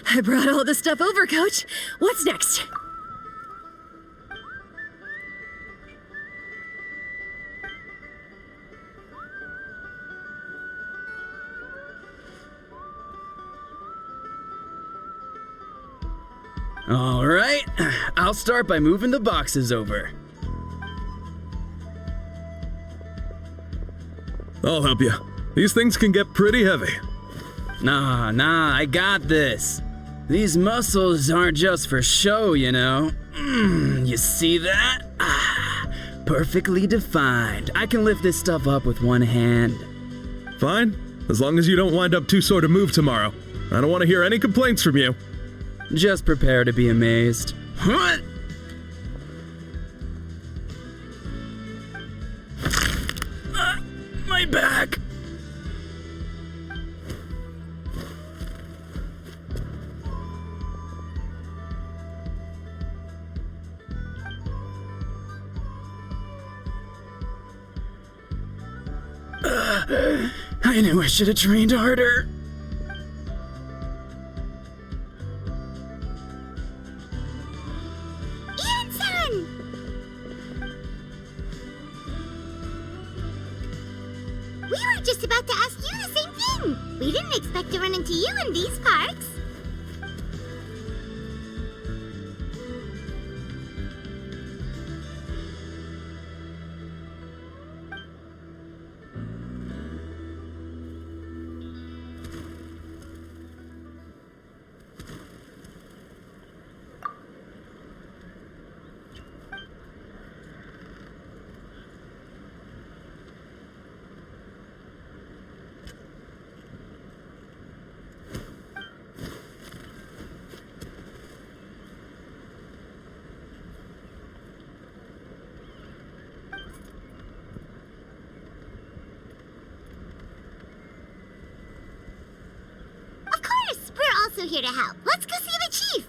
I brought all the stuff over, Coach. What's next? All right, I'll start by moving the boxes over. I'll help you. These things can get pretty heavy. Nah, I got this. These muscles aren't just for show, you know. You see that? Perfectly defined. I can lift this stuff up with one hand. Fine, as long as you don't wind up too sore to move tomorrow. I don't want to hear any complaints from you. Just prepare to be amazed. What? My back. I knew I should have trained harder. We were just about to ask you the same thing. We didn't expect to run into you in these parks. Also here to help. Let's go see the chief.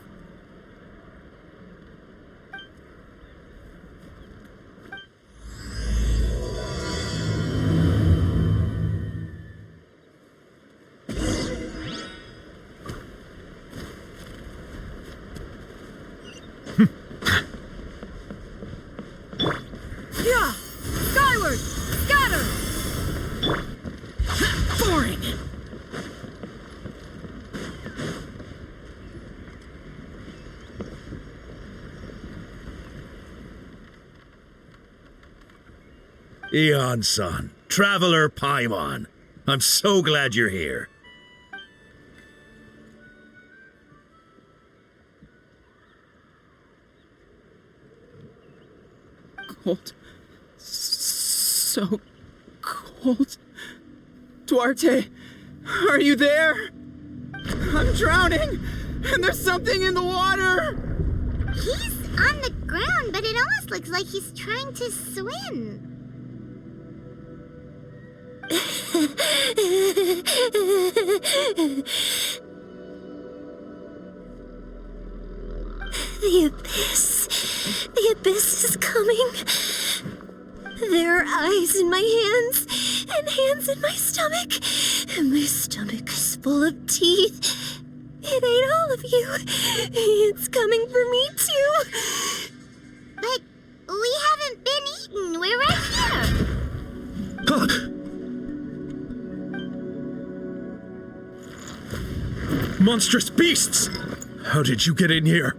Yeah! Skyward! Scatter! Boring! Eon-san, Traveler Paimon, I'm so glad you're here. Cold. So cold. Duarte, are you there? I'm drowning, and there's something in the water! He's on the ground, but it almost looks like he's trying to swim. The abyss. The abyss is coming. There are eyes in my hands, and hands in my stomach, and my stomach is full of teeth. It ate all of you. It's coming for me too. But we haven't been eaten. We're right here. Huh. Monstrous beasts! How did you get in here?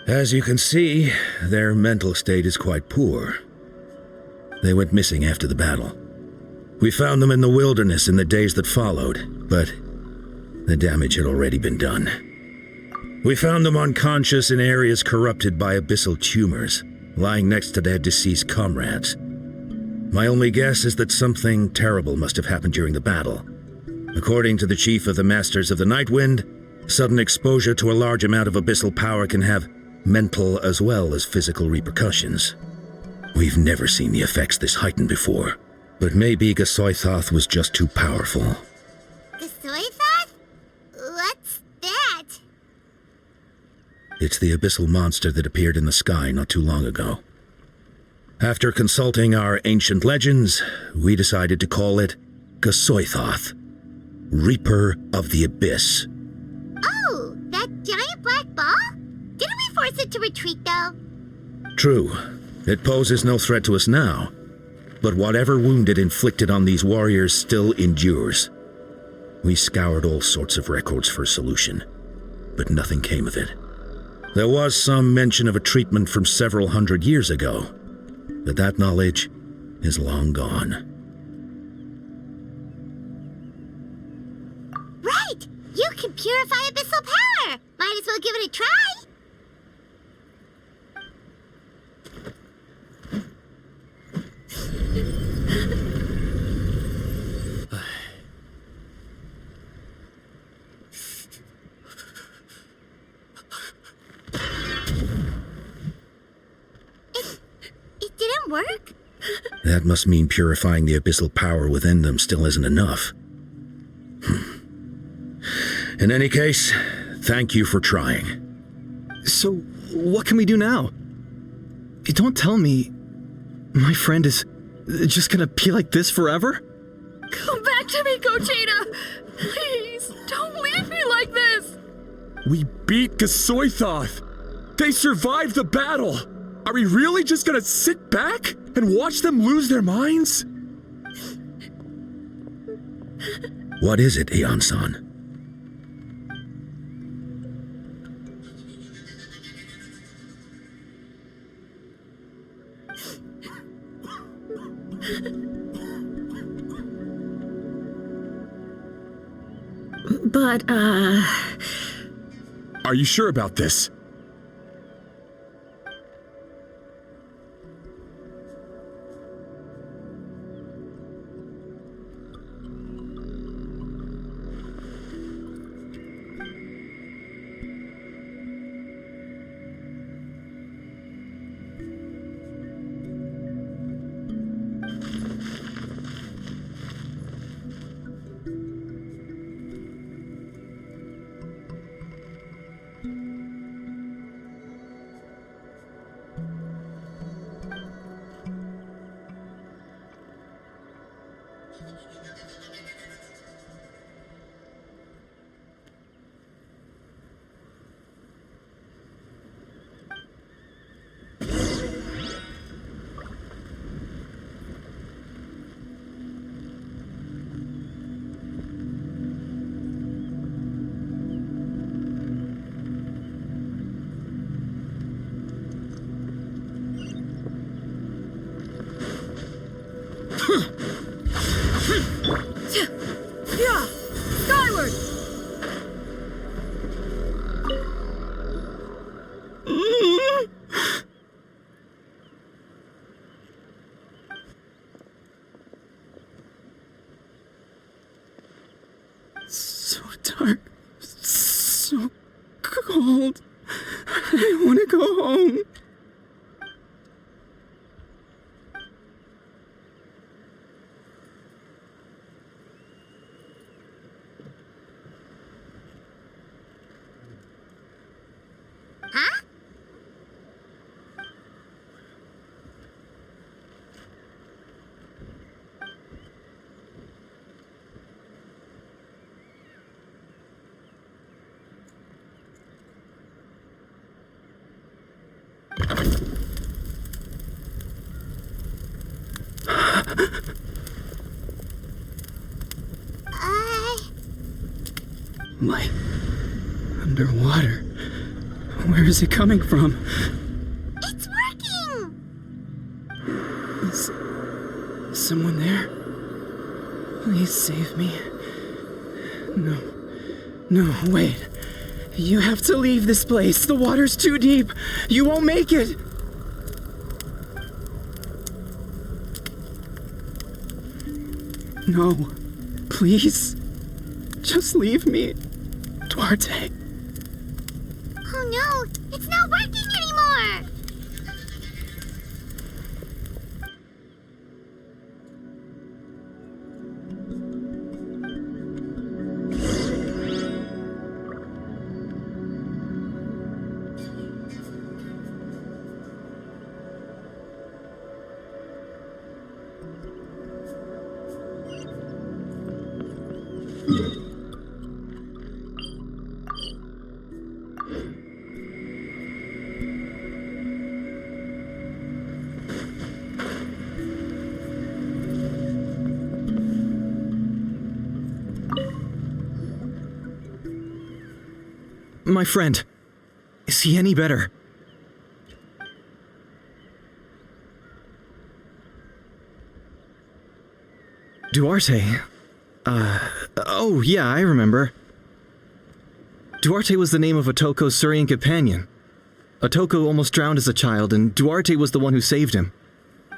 As you can see, their mental state is quite poor. They went missing after the battle. We found them in the wilderness in the days that followed, but the damage had already been done. We found them unconscious in areas corrupted by abyssal tumors, lying next to their deceased comrades. My only guess is that something terrible must have happened during the battle. According to the chief of the Masters of the Nightwind, sudden exposure to a large amount of abyssal power can have mental as well as physical repercussions. We've never seen the effects this heightened before, but maybe Gasoithoth was just too powerful. Gasoithoth? What's that? It's the abyssal monster that appeared in the sky not too long ago. After consulting our ancient legends, we decided to call it Cochitta, Reaper of the Abyss. Oh, that giant black ball? Didn't we force it to retreat, though? True, it poses no threat to us now, but whatever wound it inflicted on these warriors still endures. We scoured all sorts of records for a solution, but nothing came of it. There was some mention of a treatment from several hundred years ago, but that knowledge is long gone. Right! You can purify abyssal power! Might as well give it a try! It didn't work? That must mean purifying the abyssal power within them still isn't enough. In any case, thank you for trying. So, what can we do now? Don't tell me my friend is just gonna be like this forever? Come back to me, Cochitta! Please, don't leave me like this! We beat Cochitta! They survived the battle! Are we really just gonna sit back and watch them lose their minds? What is it, Aeon-san? But, Are you sure about this? yeah! Skyward! So dark, so cold. I want to go home. Huh? Light. Underwater. Where is it coming from? It's working! Is someone there? Please save me. No, wait. You have to leave this place. The water's too deep. You won't make it. No, please. Just leave me, Duarte. Oh no, it's not working anymore! My friend. Is he any better? Duarte? Oh yeah, I remember. Duarte was the name of Atoco's Surian companion. Atoco almost drowned as a child, and Duarte was the one who saved him.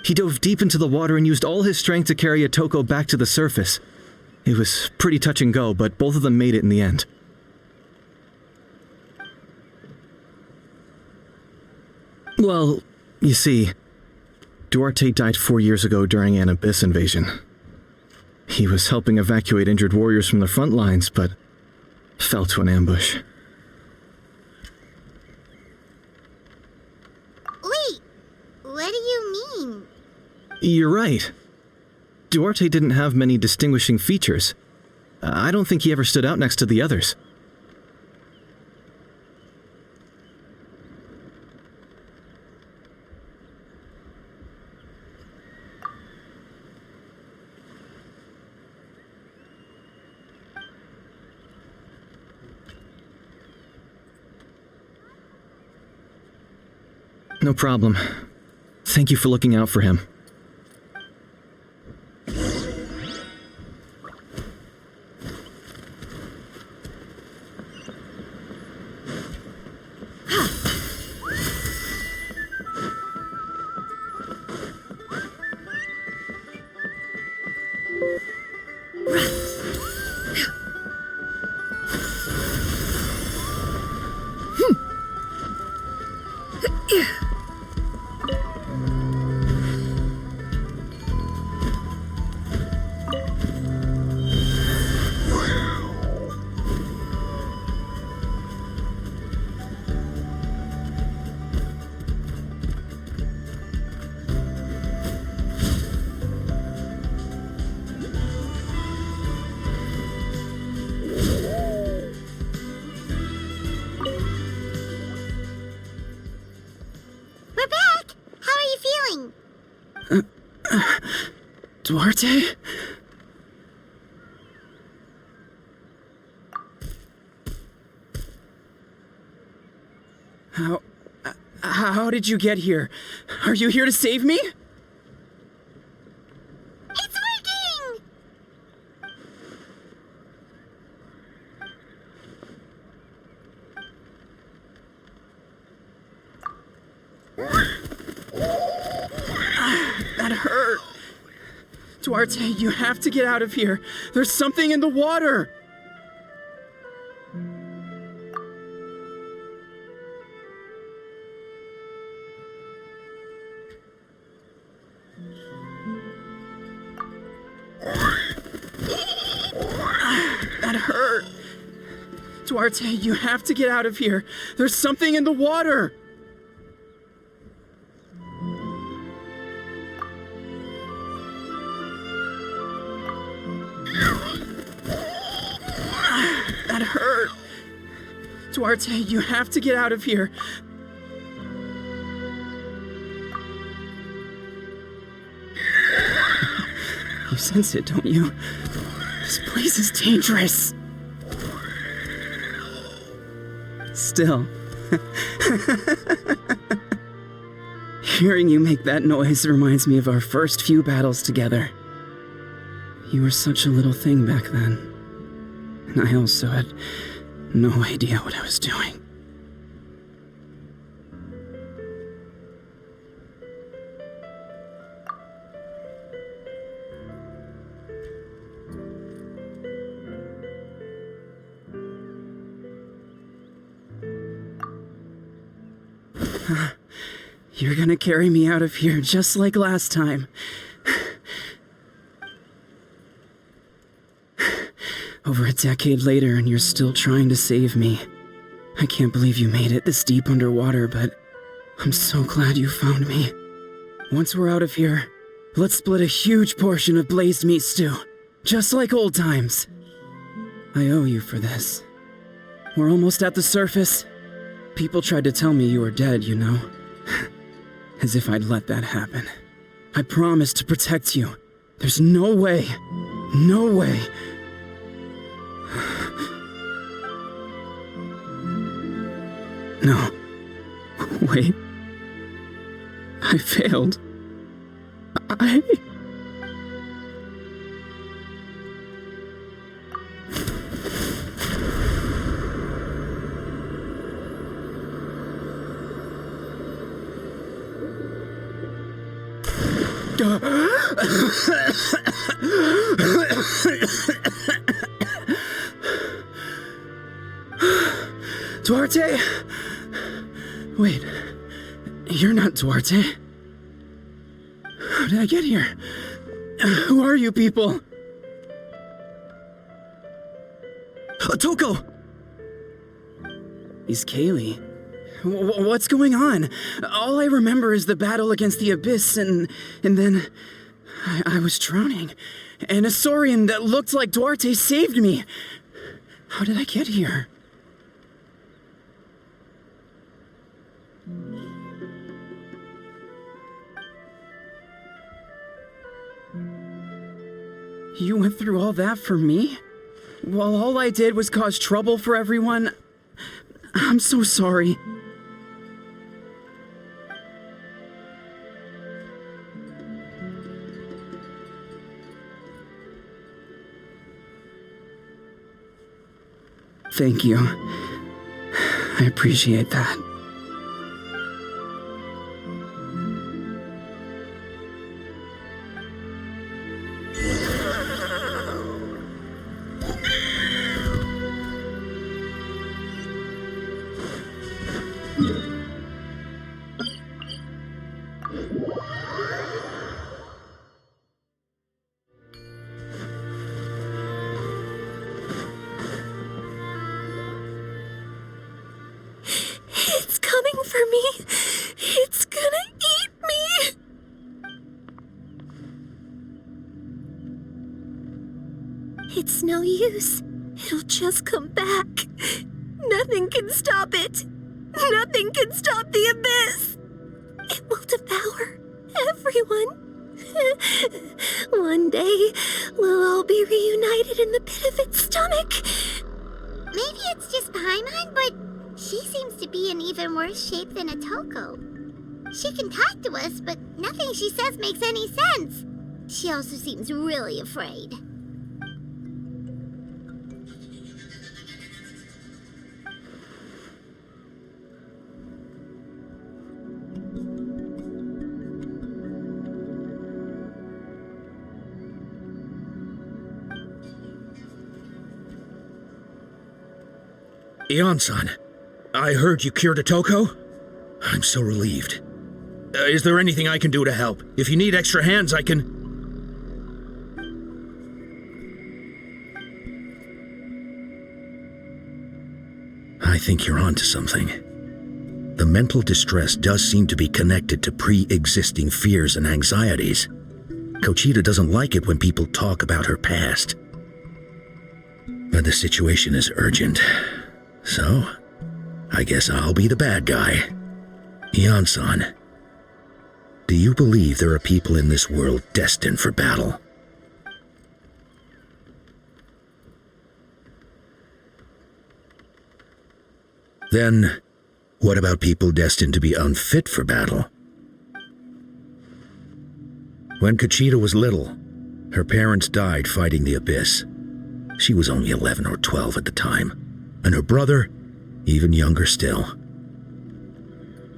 He dove deep into the water and used all his strength to carry Atoco back to the surface. It was pretty touch and go, but both of them made it in the end. Well, you see, Duarte died 4 years ago during an abyss invasion. He was helping evacuate injured warriors from the front lines, but fell to an ambush. Wait, what do you mean? You're right. Duarte didn't have many distinguishing features. I don't think he ever stood out next to the others. No problem. Thank you for looking out for him. We're back! How are you feeling? Duarte? How did you get here? Are you here to save me? It's working! That hurt. Duarte, you have to get out of here. There's something in the water. That hurt. Duarte, you have to get out of here. There's something in the water. That hurt. Duarte, you have to get out of here. You sense it, don't you? This place is dangerous. Still. Hearing you make that noise reminds me of our first few battles together. You were such a little thing back then. And I also had no idea what I was doing. You're gonna carry me out of here just like last time. Over a decade later, and you're still trying to save me. I can't believe you made it this deep underwater, but I'm so glad you found me. Once we're out of here, let's split a huge portion of blazed meat stew, just like old times. I owe you for this. We're almost at the surface. People tried to tell me you were dead, you know. As if I'd let that happen. I promised to protect you. There's no way. No way. No. Wait. I failed. Duarte? Wait, you're not Duarte. How did I get here? Who are you people? Atoco! He's Kaylee. What's going on? All I remember is the battle against the Abyss, and then I was drowning. And a Saurian that looked like Duarte saved me. How did I get here? You went through all that for me? While all I did was cause trouble for everyone? I'm so sorry. Thank you. I appreciate that. It's coming for me. It's gonna eat me. It's no use. It'll just come back. Nothing can stop it. Nothing can stop the abyss. It will devour everyone. One day, we'll all be reunited in the pit of its stomach. Maybe it's just Paimon, but she seems to be in even worse shape than Atoco. She can talk to us, but nothing she says makes any sense. She also seems really afraid. Ion-san, I heard you cured Atoco. I'm so relieved. Is there anything I can do to help? If you need extra hands, I can... I think you're onto something. The mental distress does seem to be connected to pre-existing fears and anxieties. Cochitta doesn't like it when people talk about her past. But the situation is urgent. So, I guess I'll be the bad guy. Ion-san, do you believe there are people in this world destined for battle? Then, what about people destined to be unfit for battle? When Cochitta was little, her parents died fighting the Abyss. She was only 11 or 12 at the time, and her brother, even younger still.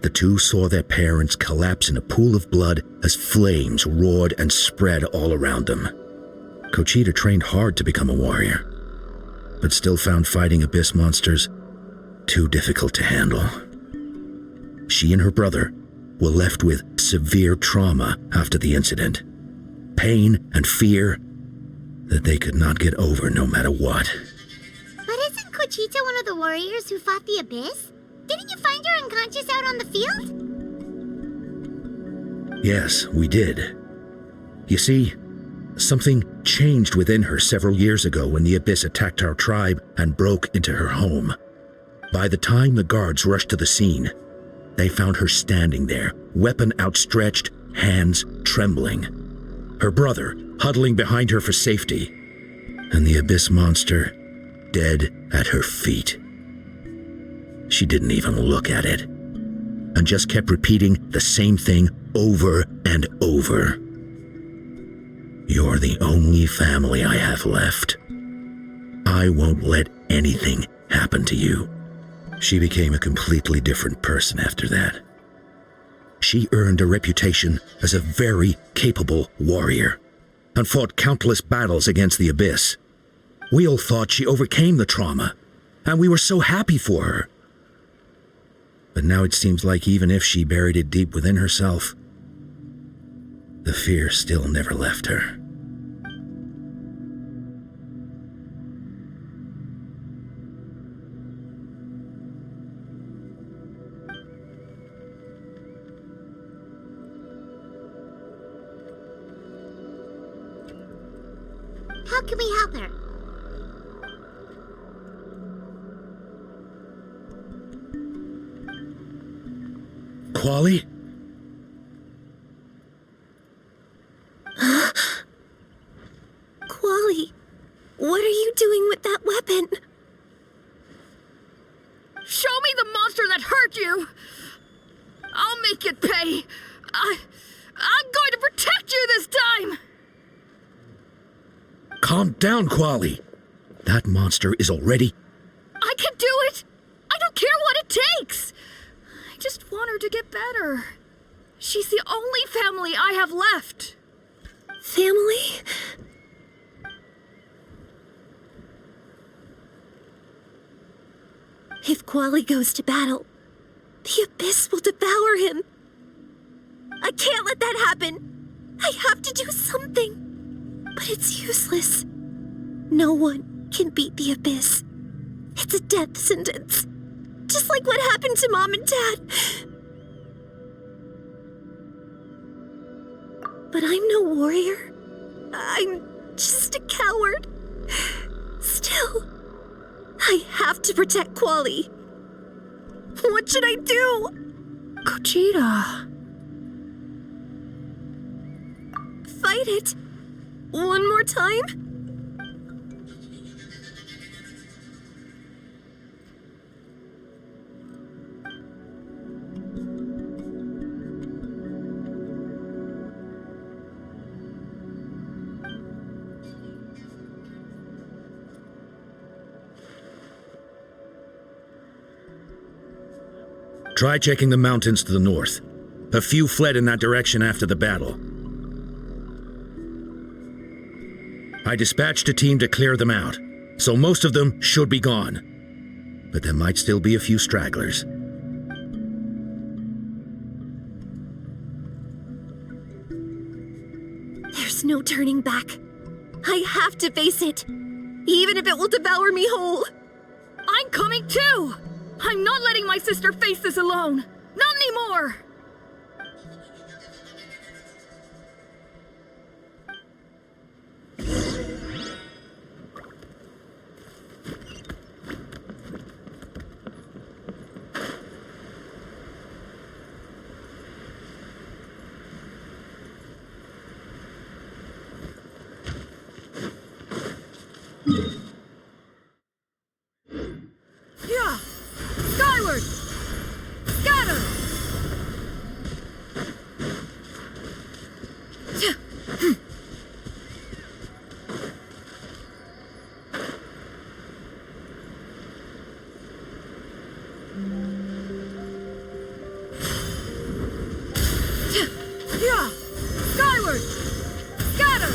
The two saw their parents collapse in a pool of blood as flames roared and spread all around them. Cochitta trained hard to become a warrior, but still found fighting Abyss monsters too difficult to handle. She and her brother were left with severe trauma after the incident. Pain and fear that they could not get over no matter what. But isn't Cochitta one of the warriors who fought the Abyss? Didn't you find her unconscious out on the field? Yes, we did. You see, Something changed within her several years ago when the Abyss attacked our tribe and broke into her home. By the time the guards rushed to the scene, they found her standing there, weapon outstretched, hands trembling. Her brother huddling behind her for safety, and the Abyss monster dead at her feet. She didn't even look at it, and just kept repeating the same thing over and over. You're the only family I have left. I won't let anything happen to you. She became a completely different person after that. She earned a reputation as a very capable warrior and fought countless battles against the Abyss. We all thought she overcame the trauma, and we were so happy for her. But now it seems like even if she buried it deep within herself, the fear still never left her. How can we help her? Quali? Quali, what are you doing with that weapon? Show me the monster that hurt you! I'll make it pay! I'm going to protect you this time! Calm down, Quali. That monster is already... I can do it! I don't care what it takes! I just want her to get better. She's the only family I have left. Family? If Quali goes to battle, the Abyss will devour him. I can't let that happen. I have to do something. But it's useless. No one can beat the Abyss. It's a death sentence. Just like what happened to Mom and Dad. But I'm no warrior. I'm just a coward. Still, I have to protect Quali. What should I do? Cochitta. Fight it. One more time? Try checking the mountains to the north. A few fled in that direction after the battle. I dispatched a team to clear them out, so most of them should be gone. But there might still be a few stragglers. There's no turning back. I have to face it, even if it will devour me whole. I'm coming too! I'm not letting my sister face this alone! Not anymore! Yeah! Skyward! Scatter! Yeah! Skyward! Scatter!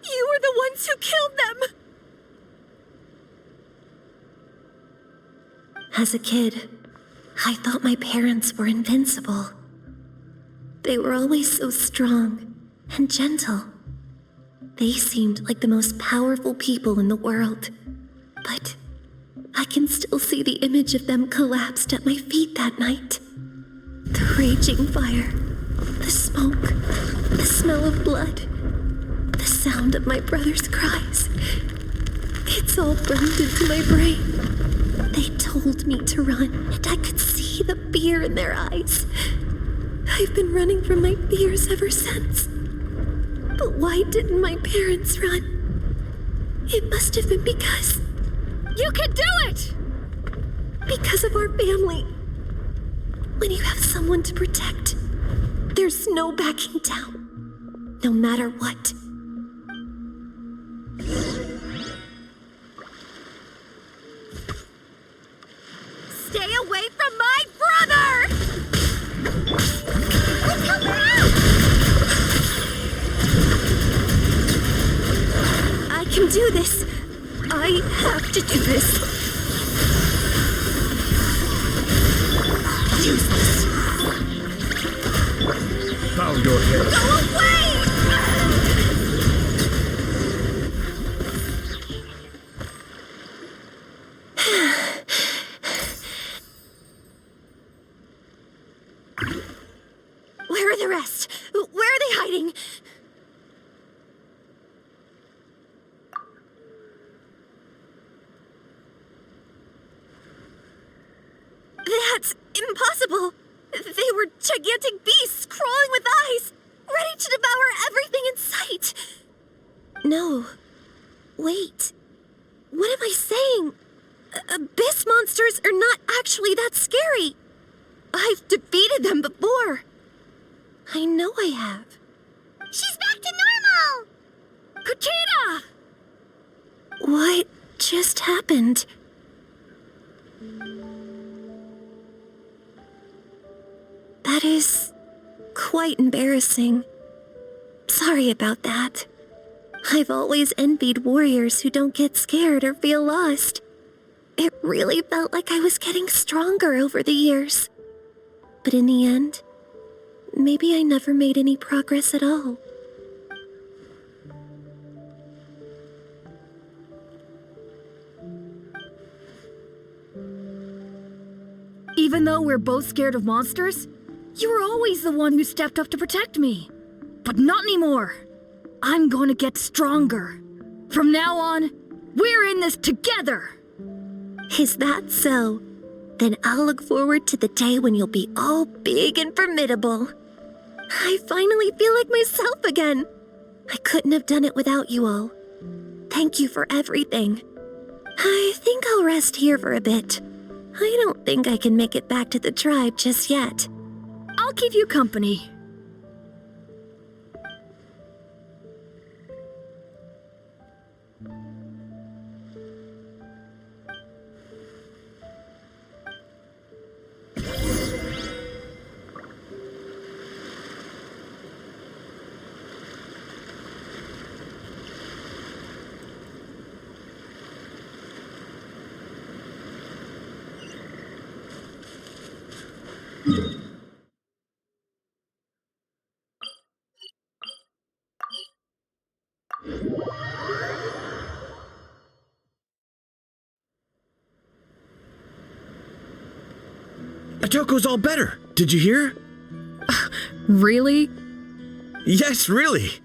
You were the ones who killed them! As a kid, I thought my parents were invincible. They were always so strong and gentle. They seemed like the most powerful people in the world. But I can still see the image of them collapsed at my feet that night. The raging fire, the smoke, the smell of blood, the sound of my brother's cries. It's all burned into my brain. They told me to run, and I could see the fear in their eyes. I've been running from my fears ever since. But why didn't my parents run? It must have been because... You can do it! Because of our family. When you have someone to protect, there's no backing down, no matter what. Stay away from my brother! Let's help her out! I can do this. I have to do this. Useless. Bow your head. Go away! Where are the rest? Where are they hiding? That's impossible. They were gigantic beasts crawling with eyes, ready to devour everything in sight. No. Wait. What am I saying? Abyss monsters are not actually that scary. I've defeated them before. I know I have. She's back to normal! Cochitta! What just happened? That is quite embarrassing. Sorry about that. I've always envied warriors who don't get scared or feel lost. It really felt like I was getting stronger over the years. But in the end, maybe I never made any progress at all. Even though we're both scared of monsters, you were always the one who stepped up to protect me. But not anymore. I'm going to get stronger. From now on, we're in this together. Is that so? Then I'll look forward to the day when you'll be all big and formidable. I finally feel like myself again. I couldn't have done it without you all. Thank you for everything. I think I'll rest here for a bit. I don't think I can make it back to the tribe just yet. I'll keep you company. Atoco's all better. Did you hear? Really? Yes, really.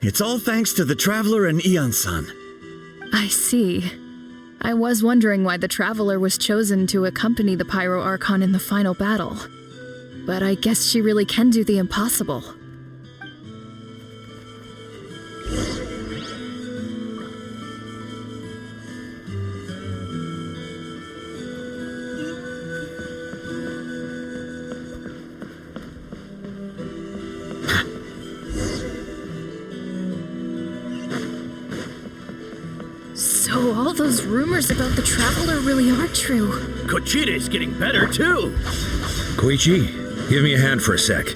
It's all thanks to the Traveler and Eon-san. I see. I was wondering why the Traveler was chosen to accompany the Pyro Archon in the final battle. But I guess she really can do the impossible. So all those rumors about the Traveler really are true. Cochitta is getting better too. Koichi, give me a hand for a sec.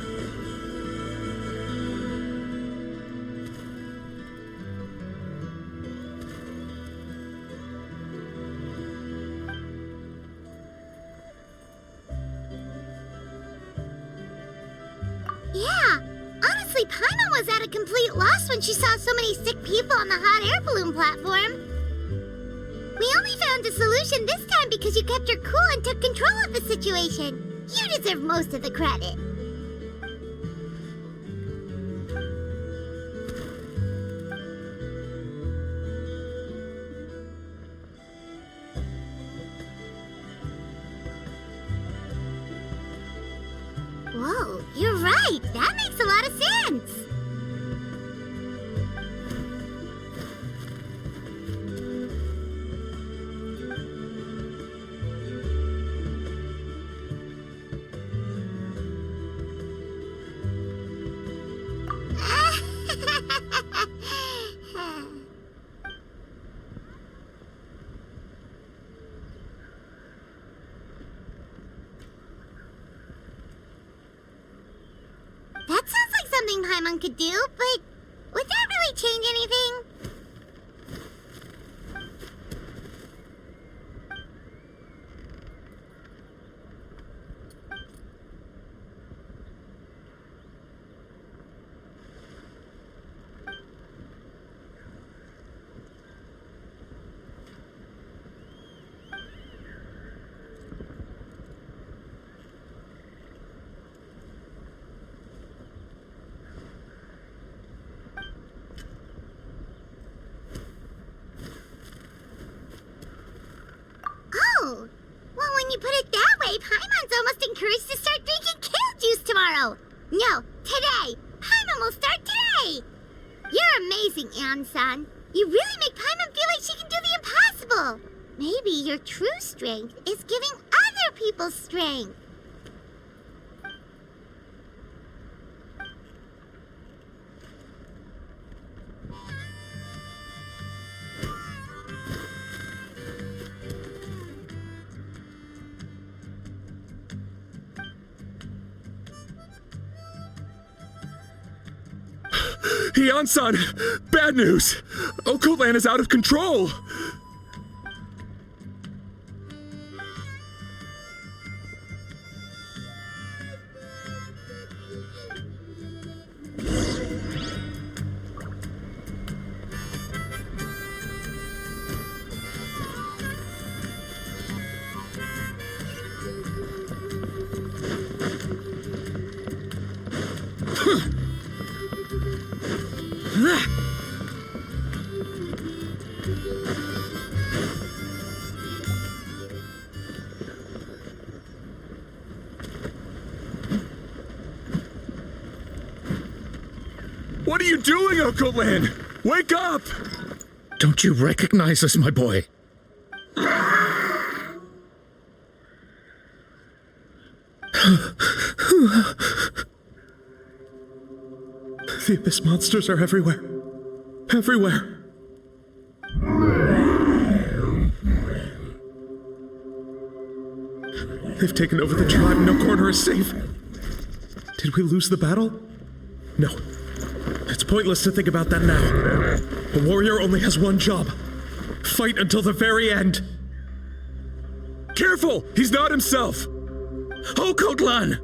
Yeah, honestly, Paimon was at a complete loss when she saw so many sick people on the hot air balloon platform. We only found a solution this time because you kept her cool and took control of the situation. You deserve most of the credit. Whoa, you're right. That makes a lot of sense. That sounds like something Paimon could do, but would that really change anything? Oh, well, when you put it that way, Paimon's almost encouraged to start drinking kale juice tomorrow. No, today. Paimon will start today. You're amazing, Ann-san. You really make Paimon feel like she can do the impossible. Maybe your true strength is giving other people strength. Hian-san! Bad news! Ocotlan is out of control! What are you doing, Ocotlan? Wake up! Don't you recognize us, my boy? The Abyss monsters are everywhere. Everywhere. They've taken over the tribe. No corner is safe. Did we lose the battle? No. It's pointless to think about that now. A warrior only has one job. Fight until the very end. Careful! He's not himself! Ocotlan!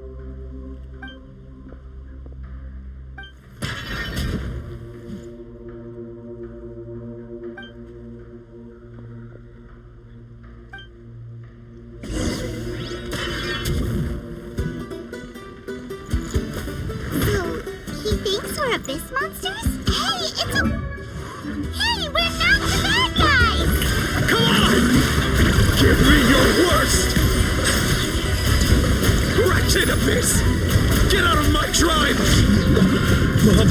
So, he thinks we're Abyss monsters? Hey, it's a... Hey, we're not the bad guys! Come on! Give me your worst! Wretched Abyss! Get out of my tribe! Mom,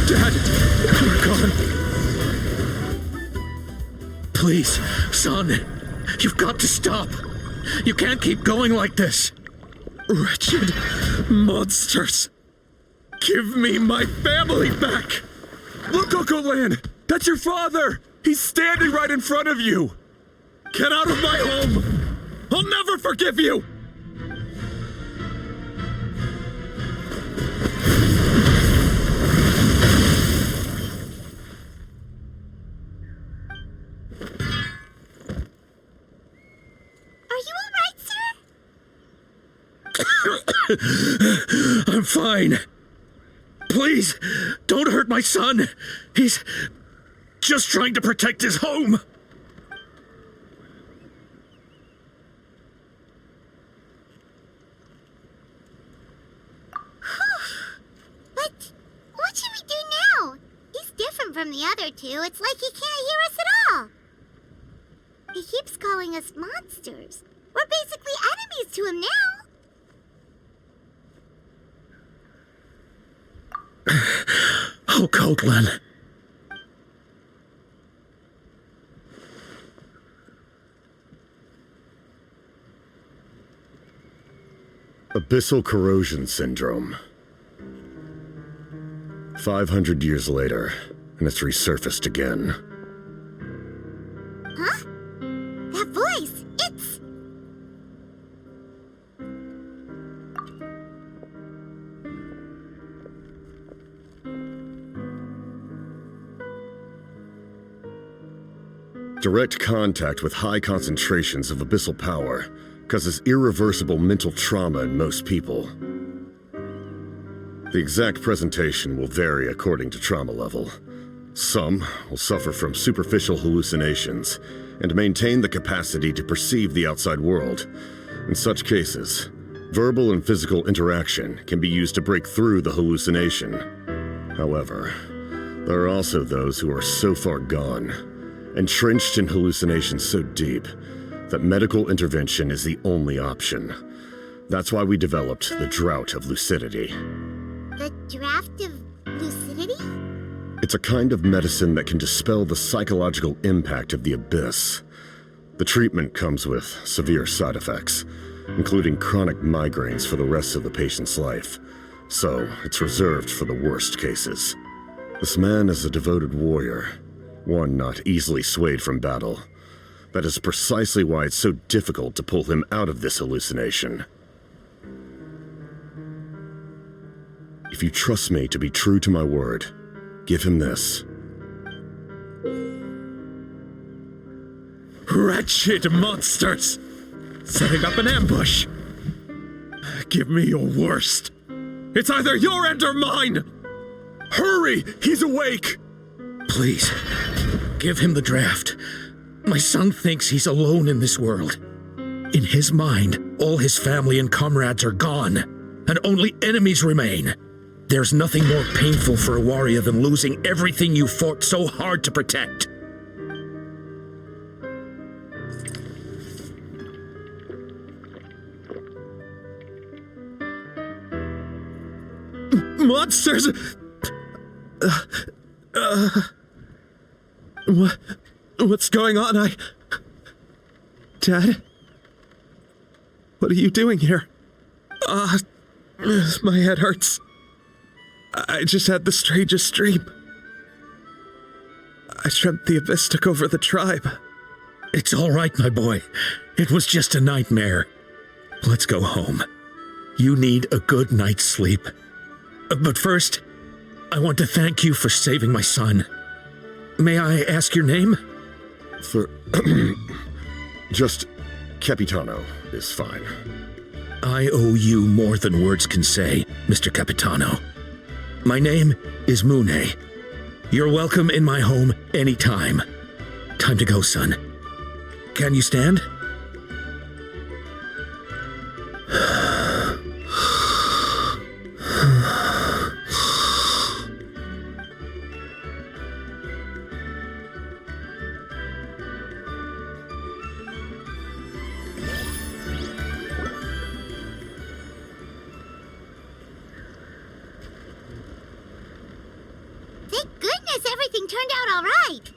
Dad, we're gone. Please, son, you've got to stop. You can't keep going like this. Wretched monsters! Give me my family back! Look, Ocotlan! That's your father! He's standing right in front of you! Get out of my home! I'll never forgive you! Are you alright, sir? I'm fine. Please, don't hurt my son. He's just trying to protect his home. But what should we do now? He's different from the other two. It's like he can't hear us at all. He keeps calling us monsters. We're basically enemies to him now. Ocotlan. Abyssal corrosion syndrome. 500 years later, and it's resurfaced again. Huh? That voice, it's... Direct contact with high concentrations of abyssal power causes irreversible mental trauma in most people. The exact presentation will vary according to trauma level. Some will suffer from superficial hallucinations and maintain the capacity to perceive the outside world. In such cases, verbal and physical interaction can be used to break through the hallucination. However, there are also those who are so far gone, entrenched in hallucinations so deep, that medical intervention is the only option. That's why we developed the Drought of Lucidity. The draft of lucidity? It's a kind of medicine that can dispel the psychological impact of the abyss. The treatment comes with severe side effects, including chronic migraines for the rest of the patient's life, so it's reserved for the worst cases. This man is a devoted warrior, one not easily swayed from battle. That is precisely why it's so difficult to pull him out of this hallucination. If you trust me to be true to my word, give him this. Wretched monsters! Setting up an ambush! Give me your worst. It's either your end or mine! Hurry! He's awake! Please, give him the draft. My son thinks he's alone in this world. In his mind, all his family and comrades are gone, and only enemies remain. There's nothing more painful for a warrior than losing everything you fought so hard to protect. Monsters! What's going on? Dad? What are you doing here? My head hurts. I just had the strangest dream. I dreamt the abyss took over the tribe. It's all right, my boy. It was just a nightmare. Let's go home. You need a good night's sleep. But first, I want to thank you for saving my son. May I ask your name? Just Capitano is fine. I owe you more than words can say, Mr. Capitano. My name is Mune. You're welcome in my home anytime. Time to go, son. Can you stand? Thank goodness everything turned out all right.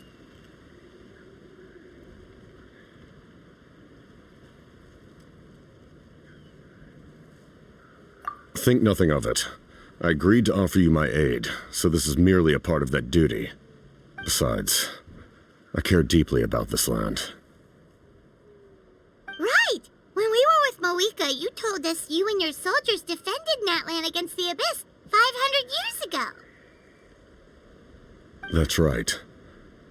Think nothing of it. I agreed to offer you my aid, so this is merely a part of that duty. Besides, I care deeply about this land. Right! When we were with miHoYo, you told us you and your soldiers defended Natlan against the Abyss 500 years ago. That's right.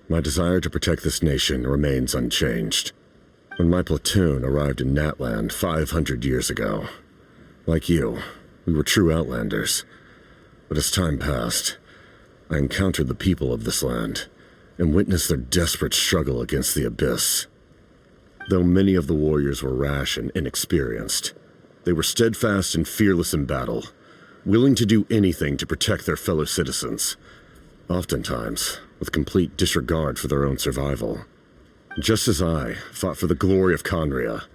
My desire to protect this nation remains unchanged. When my platoon arrived in Natlan 500 years ago, like you, we were true outlanders. But as time passed, I encountered the people of this land and witnessed their desperate struggle against the abyss. Though many of the warriors were rash and inexperienced, they were steadfast and fearless in battle, willing to do anything to protect their fellow citizens, oftentimes with complete disregard for their own survival. Just as I fought for the glory of Conria,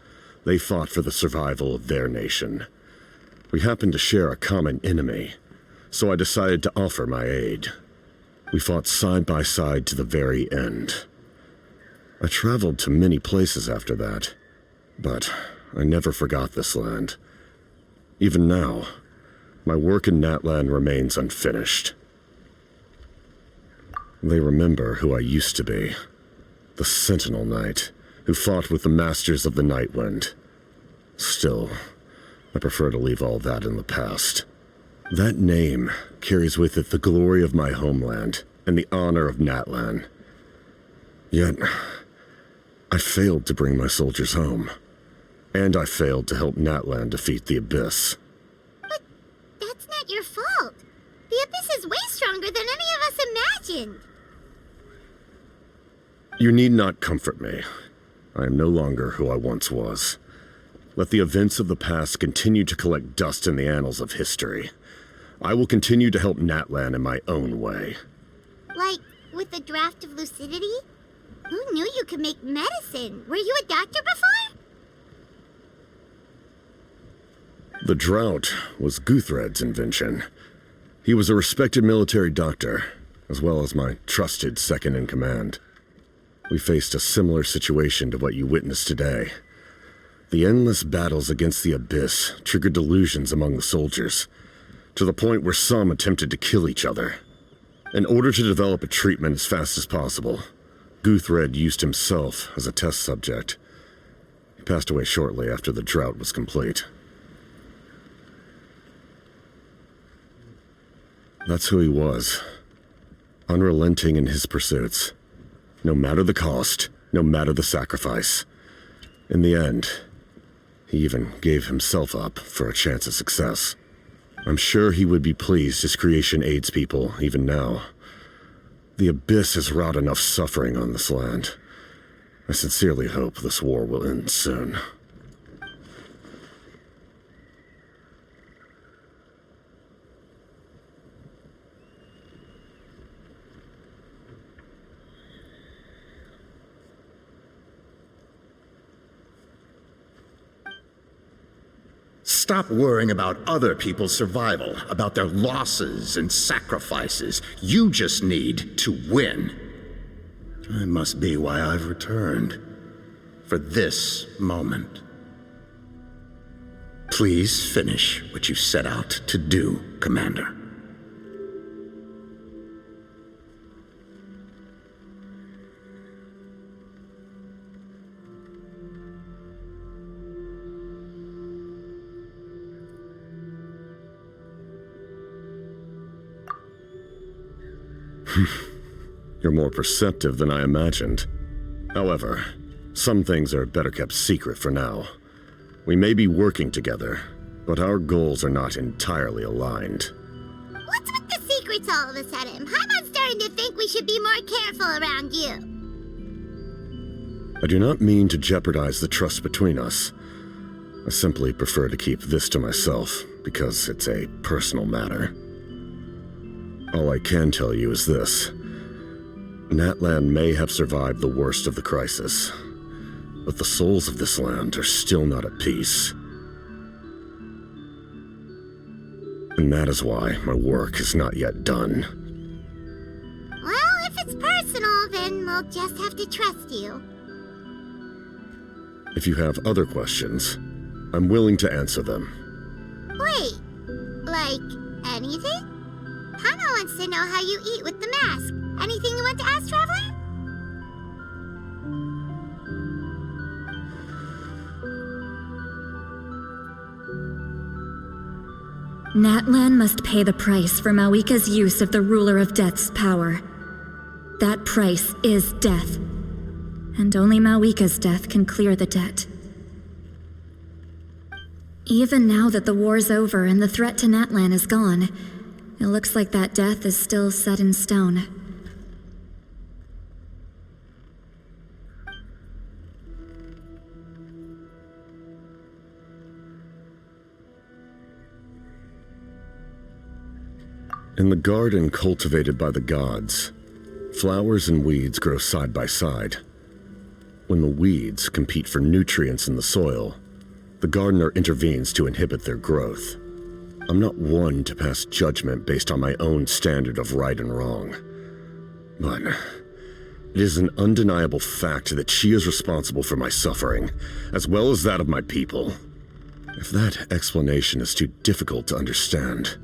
they fought for the survival of their nation. We happened to share a common enemy, so I decided to offer my aid. We fought side by side to the very end. I traveled to many places after that, but I never forgot this land. Even now, my work in Natlan remains unfinished. They remember who I used to be, the Sentinel Knight, who fought with the Masters of the Nightwind. Still, I prefer to leave all that in the past. That name carries with it the glory of my homeland and the honor of Natlan. Yet, I failed to bring my soldiers home, and I failed to help Natlan defeat the Abyss. But that's not your fault. The Abyss is way stronger than any of us imagined. You need not comfort me. I am no longer who I once was. Let the events of the past continue to collect dust in the annals of history. I will continue to help Natlan in my own way. Like, with the draft of lucidity? Who knew you could make medicine? Were you a doctor before? The drought was Guthred's invention. He was a respected military doctor, as well as my trusted second-in-command. We faced a similar situation to what you witnessed today. The endless battles against the Abyss triggered delusions among the soldiers, to the point where some attempted to kill each other. In order to develop a treatment as fast as possible, Guthred used himself as a test subject. He passed away shortly after the drought was complete. That's who he was, unrelenting in his pursuits, no matter the cost, no matter the sacrifice. In the end, he even gave himself up for a chance at success. I'm sure he would be pleased his creation aids people even now. The Abyss has wrought enough suffering on this land. I sincerely hope this war will end soon. Stop worrying about other people's survival, about their losses and sacrifices. You just need to win. That must be why I've returned. For this moment. Please finish what you set out to do, Commander. You're more perceptive than I imagined. However, some things are better kept secret for now. We may be working together, but our goals are not entirely aligned. What's with the secrets all of a sudden? Paimon's starting to think we should be more careful around you. I do not mean to jeopardize the trust between us. I simply prefer to keep this to myself because it's a personal matter. All I can tell you is this. Natlan may have survived the worst of the crisis, but the souls of this land are still not at peace. And that is why my work is not yet done. Well, if it's personal, then we'll just have to trust you. If you have other questions, I'm willing to answer them. Wait, like anything? Paimon wants to know how you eat with the mask. Anything you want to ask, Traveler? Natlan must pay the price for Mawika's use of the Ruler of Death's power. That price is death. And only Mawika's death can clear the debt. Even now that the war's over and the threat to Natlan is gone, It looks like that death is still set in stone. In the garden cultivated by the gods, flowers and weeds grow side by side. When the weeds compete for nutrients in the soil, the gardener intervenes to inhibit their growth. I'm not one to pass judgment based on my own standard of right and wrong. But it is an undeniable fact that she is responsible for my suffering, as well as that of my people. If that explanation is too difficult to understand,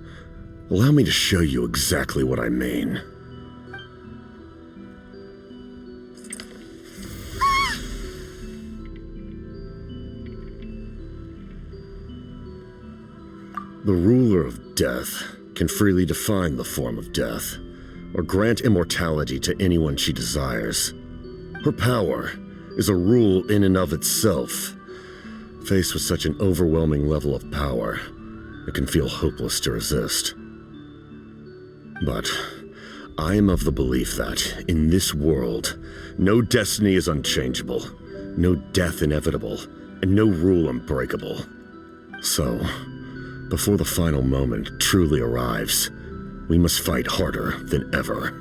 allow me to show you exactly what I mean. The ruler of death can freely define the form of death, or grant immortality to anyone she desires. Her power is a rule in and of itself. Faced with such an overwhelming level of power, it can feel hopeless to resist. But I am of the belief that, in this world, no destiny is unchangeable, no death inevitable, and no rule unbreakable. So, before the final moment truly arrives, we must fight harder than ever.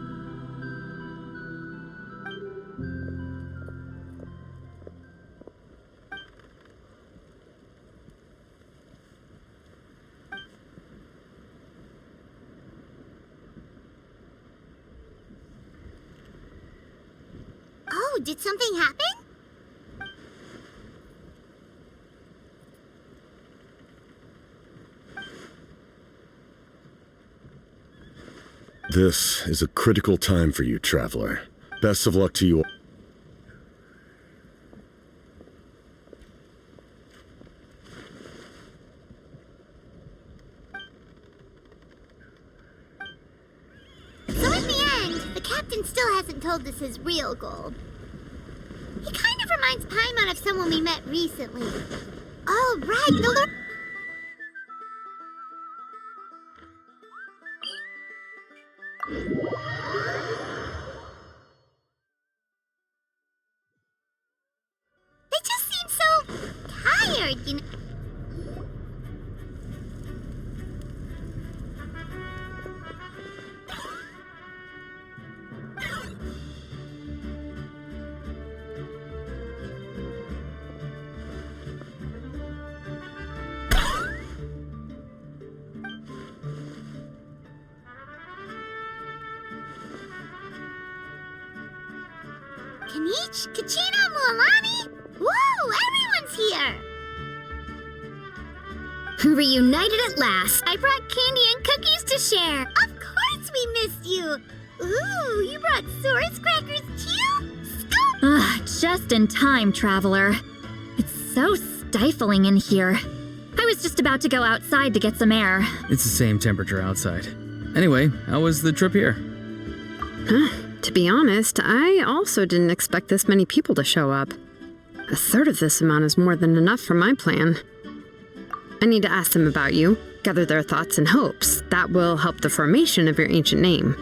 Oh, did something happen? This is a critical time for you, traveler. Best of luck to you all. So in the end, the captain still hasn't told us his real goal. He kind of reminds Paimon of someone we met recently. Oh, right, the Lord... They just seem so tired, you know. Kanich, Cochitta, Mualani? Woo, everyone's here! Reunited at last. I brought candy and cookies to share. Of course we missed you. Ooh, you brought Source crackers too? Scoop! Just in time, traveler. It's so stifling in here. I was just about to go outside to get some air. It's the same temperature outside. Anyway, how was the trip here? To be honest, I also didn't expect this many people to show up. A third of this amount is more than enough for my plan. I need to ask them about you, gather their thoughts and hopes. That will help the formation of your ancient name.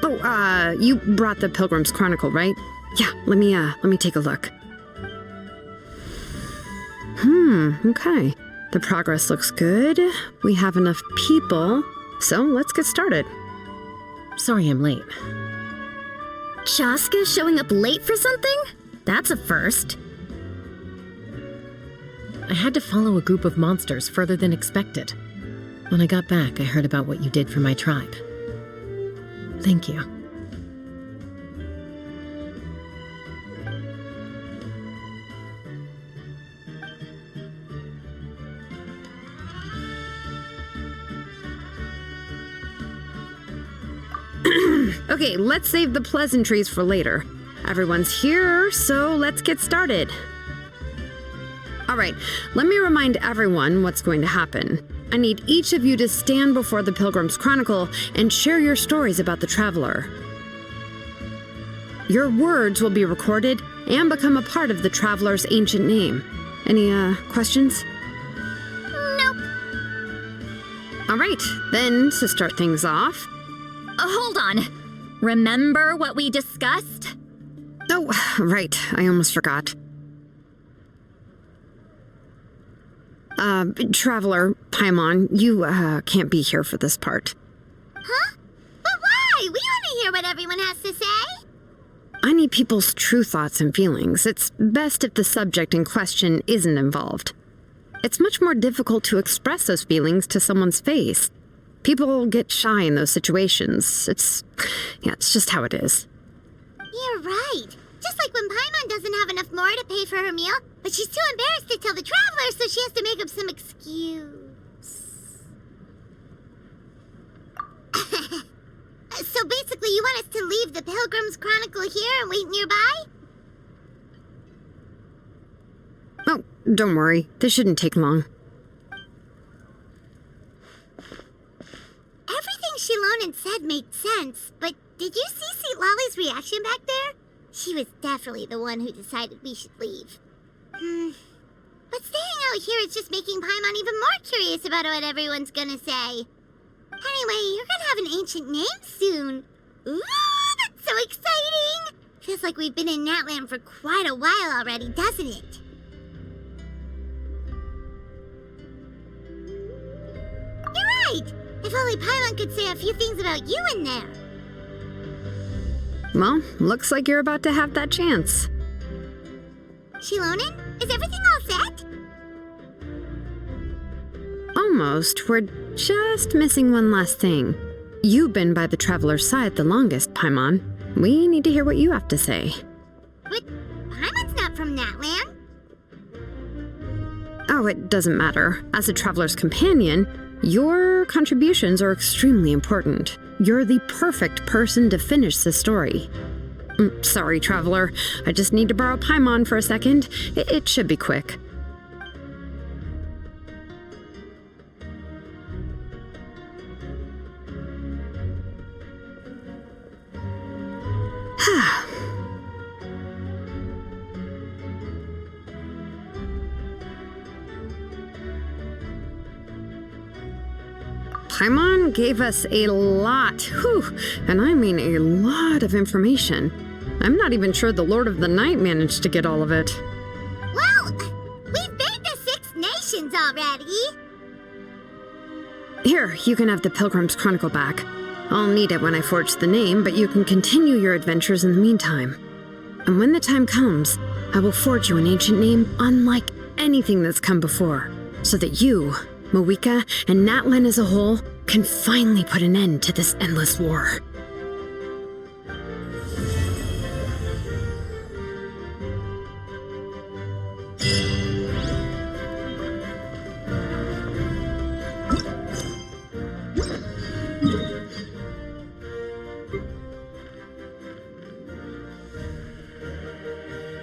Oh, you brought the Pilgrim's Chronicle, right? Yeah, let me take a look. Okay. The progress looks good. We have enough people, so let's get started. Sorry I'm late. Chaska showing up late for something? That's a first. I had to follow a group of monsters further than expected. When I got back, I heard about what you did for my tribe. Thank you. Okay, let's save the pleasantries for later. Everyone's here, so let's get started. All right, let me remind everyone what's going to happen. I need each of you to stand before the Pilgrim's Chronicle and share your stories about the Traveler. Your words will be recorded and become a part of the Traveler's ancient name. Any, questions? Nope. All right, then to start things off. Hold on. Remember what we discussed? Oh, right, I almost forgot. Traveler, Paimon, you can't be here for this part. Huh? But why? We want to hear what everyone has to say. I need people's true thoughts and feelings. It's best if the subject in question isn't involved. It's much more difficult to express those feelings to someone's face. People get shy in those situations. It's just how it is. You're right. Just like when Paimon doesn't have enough more to pay for her meal, but she's too embarrassed to tell the traveler, so she has to make up some excuse. So basically, you want us to leave the Pilgrim's Chronicle here and wait nearby? Oh, don't worry. This shouldn't take long. Everything Shilonen said made sense, but did you see Sweet Lolly's reaction back there? She was definitely the one who decided we should leave. But staying out here is just making Paimon even more curious about what everyone's gonna say. Anyway, you're gonna have an ancient name soon. Ooh, that's so exciting! Feels like we've been in Natland for quite a while already, doesn't it? You're right! If only Paimon could say a few things about you in there. Well, looks like you're about to have that chance. Shilonen, is everything all set? Almost. We're just missing one last thing. You've been by the Traveler's side the longest, Paimon. We need to hear what you have to say. But Paimon's not from Natland. Oh, it doesn't matter. As a Traveler's companion, your contributions are extremely important. You're the perfect person to finish the story. Sorry, Traveler. I just need to borrow Paimon for a second. It should be quick. Paimon gave us a lot, and I mean a lot of information. I'm not even sure the Lord of the Night managed to get all of it. Well, we've been to 6 nations already. Here, you can have the Pilgrim's Chronicle back. I'll need it when I forge the name, but you can continue your adventures in the meantime. And when the time comes, I will forge you an ancient name unlike anything that's come before, so that you, Moika, and Natlan as a whole can finally put an end to this endless war.